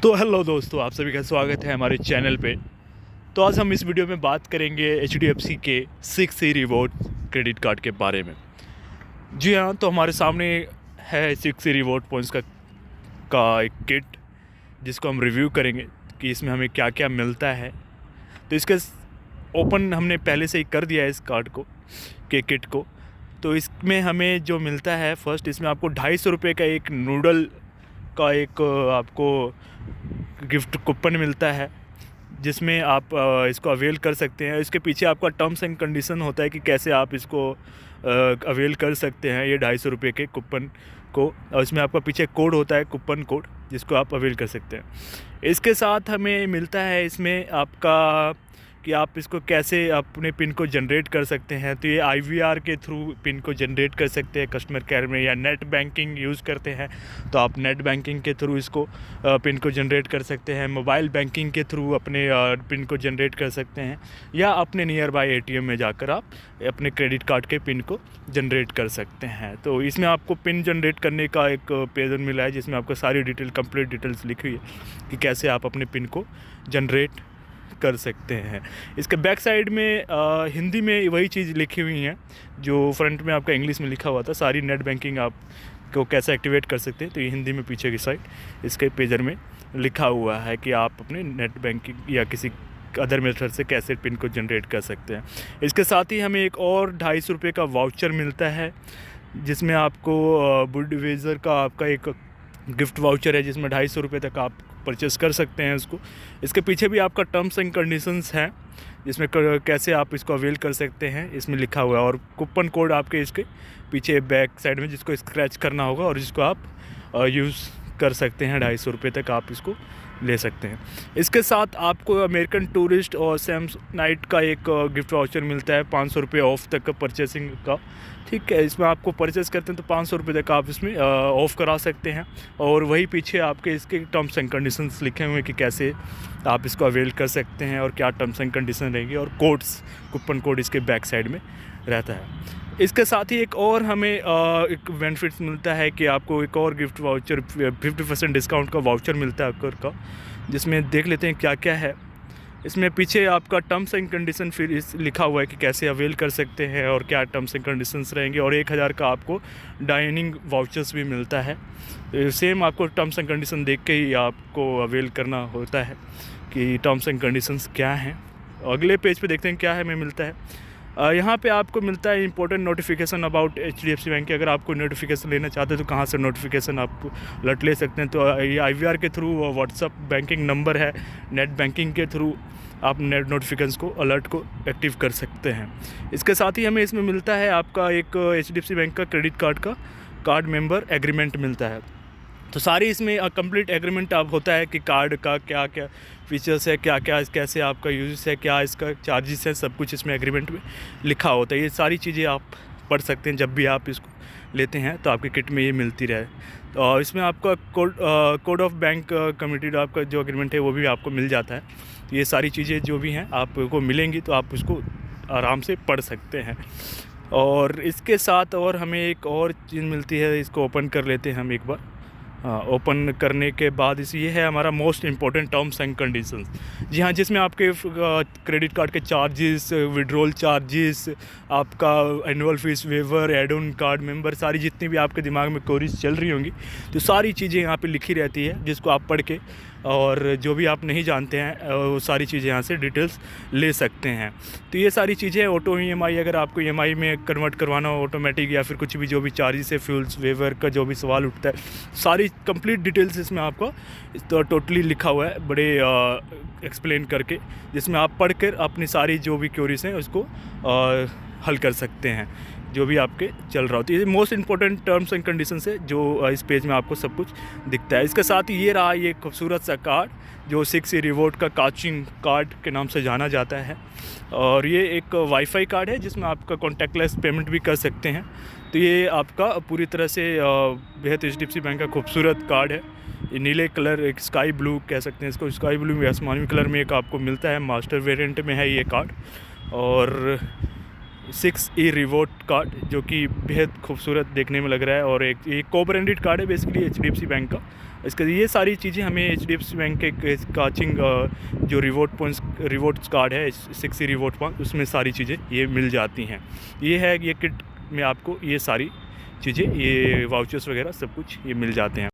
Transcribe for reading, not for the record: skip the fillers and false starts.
तो हेलो दोस्तों, आप सभी का स्वागत है हमारे चैनल पे। तो आज हम इस वीडियो में बात करेंगे एचडीएफसी के 6 रिवॉर्ड क्रेडिट कार्ड के बारे में। जी हाँ, तो हमारे सामने है 6 रिवॉर्ड पॉइंट्स का एक किट, जिसको हम रिव्यू करेंगे कि इसमें हमें क्या क्या मिलता है। तो इसका ओपन हमने पहले से ही कर दिया है इस कार्ड को के किट को। तो इसमें हमें जो मिलता है, फर्स्ट इसमें आपको 250 रुपये का एक नूडल का एक आपको गिफ्ट कूपन मिलता है, जिसमें आप इसको अवेल कर सकते हैं। इसके पीछे आपका टर्म्स एंड कंडीशन होता है कि कैसे आप इसको अवेल कर सकते हैं, ये 250 रुपये के कूपन को। और इसमें आपका पीछे कोड होता है, कूपन कोड, जिसको आप अवेल कर सकते हैं। इसके साथ हमें मिलता है इसमें आपका कि आप इसको कैसे अपने पिन को जनरेट कर सकते हैं। तो ये IVR के थ्रू पिन को जनरेट कर सकते हैं कस्टमर केयर में, या नेट बैंकिंग यूज़ करते हैं तो आप नेट बैंकिंग के थ्रू इसको पिन को जनरेट कर सकते हैं। मोबाइल बैंकिंग के थ्रू अपने पिन को जनरेट कर सकते हैं, या अपने नियर बाय ATM में जाकर आप अपने क्रेडिट कार्ड के पिन को जनरेट कर सकते हैं। तो इसमें आपको पिन जनरेट करने का एक पेज मिला है, जिसमें आपको सारी डिटेल, कंप्लीट डिटेल्स लिखी हुई है कि कैसे आप अपने पिन को जनरेट कर सकते हैं। इसके बैक साइड में हिंदी में वही चीज़ लिखी हुई है जो फ्रंट में आपका इंग्लिश में लिखा हुआ था। सारी नेट बैंकिंग आप को कैसे एक्टिवेट कर सकते हैं, तो ये हिंदी में पीछे की साइड इसके पेजर में लिखा हुआ है कि आप अपने नेट बैंकिंग या किसी अदर मेथड से कैसे पिन को जनरेट कर सकते हैं। इसके साथ ही हमें एक और 250 रुपये का वाउचर मिलता है, जिसमें आपको बुडवेजर का आपका एक गिफ्ट वाउचर है, जिसमें 250 रुपये तक आप परचेस कर सकते हैं उसको। इसके पीछे भी आपका टर्म्स एंड कंडीशंस हैं, जिसमें कैसे आप इसको अवेल कर सकते हैं, इसमें लिखा हुआ है। और कूपन कोड आपके इसके पीछे बैक साइड में, जिसको स्क्रैच करना होगा और जिसको आप यूज़ कर सकते हैं। 250 रुपये तक आप इसको ले सकते हैं। इसके साथ आपको अमेरिकन टूरिस्ट और सैमसनाइट का एक गिफ्ट वाउचर मिलता है, 500 रुपये ऑफ तक का परचेसिंग का। ठीक है, इसमें आपको परचेस करते हैं तो 500 रुपये तक आप इसमें ऑफ़ करा सकते हैं। और वही पीछे आपके इसके टर्म्स एंड कंडीशंस लिखे हुए हैं कि कैसे आप इसको अवेल कर सकते हैं और क्या टर्म्स एंड कंडीशन रहेंगे, और कोड्स, कूपन कोड इसके बैक साइड में रहता है। इसके साथ ही एक और हमें एक बेनिफिट्स मिलता है कि आपको एक और गिफ्ट वाउचर 50% डिस्काउंट का वाउचर मिलता है अकर का, जिसमें देख लेते हैं क्या क्या है। इसमें पीछे आपका टर्म्स एंड कंडीशन फिर लिखा हुआ है कि कैसे अवेल कर सकते हैं और क्या टर्म्स एंड कंडीशंस रहेंगे। और 1000 का आपको डाइनिंग वाउचर्स भी मिलता है। सेम आपको टर्म्स एंड कंडीशन देख के ही आपको अवेल करना होता है कि टर्म्स एंड कंडीशंस क्या हैं। अगले पेज पे देखते हैं क्या हमें मिलता है। यहाँ पे आपको मिलता है important notification about HDFC bank के। अगर आपको नोटिफिकेशन लेना चाहते हैं तो कहाँ से नोटिफिकेशन आप लट ले सकते हैं, तो ये IVR के थ्रू, व्हाट्सअप बैंकिंग नंबर है, नेट बैंकिंग के थ्रू आप नेट नोटिफिकेशन को, अलर्ट को एक्टिव कर सकते हैं। इसके साथ ही हमें इसमें मिलता है आपका एक HDFC बैंक का क्रेडिट कार्ड का कार्ड मेंबर एग्रीमेंट मिलता है। तो सारी इसमें कंप्लीट एग्रीमेंट आप होता है कि कार्ड का क्या क्या फीचर्स है, क्या क्या कैसे आपका यूज़ है, क्या इसका चार्जेस है, सब कुछ इसमें एग्रीमेंट में लिखा होता है। ये सारी चीज़ें आप पढ़ सकते हैं जब भी आप इसको लेते हैं, तो आपकी किट में ये मिलती रहे। तो इसमें आपका कोड ऑफ बैंक कमिटेड आपका जो एग्रीमेंट है वो भी आपको मिल जाता है। तो ये सारी चीज़ें जो भी हैं आपको मिलेंगी, तो आप उसको आराम से पढ़ सकते हैं। और इसके साथ और हमें एक और चीज़ मिलती है, इसको ओपन कर लेते हैं हम एक बार। ओपन करने के बाद ये है हमारा most important terms and conditions. जी हाँ, जिसमें आपके क्रेडिट कार्ड के चार्जेस, विड्रॉल चार्जेस, आपका annual fees waiver, add on card member, सारी जितनी भी आपके दिमाग में क्वेरीज चल रही होंगी, तो सारी चीज़ें यहाँ पे लिखी रहती है, जिसको आप पढ़ के और जो भी आप नहीं जानते हैं वो सारी चीज़ें यहाँ से डिटेल्स ले सकते हैं। तो ये सारी चीज़ें ऑटो EMI, अगर आपको EMI में कन्वर्ट करवाना हो ऑटोमेटिक, या फिर कुछ भी जो भी चार्जेस है, फ्यूल्स वेवर का जो भी सवाल उठता है, सारी कंप्लीट डिटेल्स इसमें आपको तो टोटली लिखा हुआ है, बड़े एक्सप्लेन करके, जिसमें आप पढ़ कर अपनी सारी जो भी क्वेरीज हैं उसको हल कर सकते हैं, जो भी आपके चल रहा होता है। ये most important terms and conditions है जो इस पेज में आपको सब कुछ दिखता है। इसके साथ ही ये रहा ये खूबसूरत सा कार्ड, जो 6 रिवॉर्ड का काचिंग कार्ड के नाम से जाना जाता है। और ये एक वाईफाई कार्ड है, जिसमें आपका कॉन्टैक्टलेस पेमेंट भी कर सकते हैं। तो ये आपका पूरी तरह से बेहद HDFC बैंक का खूबसूरत कार्ड है। ये नीले कलर, एक स्काई ब्लू कह सकते हैं इसको, स्काई ब्लू में, आसमानी कलर में एक आपको मिलता है। मास्टर वेरिएंट में है ये कार्ड। और 6 रिवॉर्ड कार्ड, जो कि बेहद खूबसूरत देखने में लग रहा है, और एक को ब्रांडेड कार्ड है बेसिकली HDFC बैंक का। इसके ये सारी चीज़ें हमें HDFC बैंक के काचिंग जो रिवॉर्ड्स कार्ड है 6C रिवॉर्ड पॉइंट, उसमें सारी चीज़ें ये मिल जाती हैं। ये है ये किट में आपको ये सारी चीज़ें, ये वाउचर्स वगैरह सब कुछ ये मिल जाते हैं।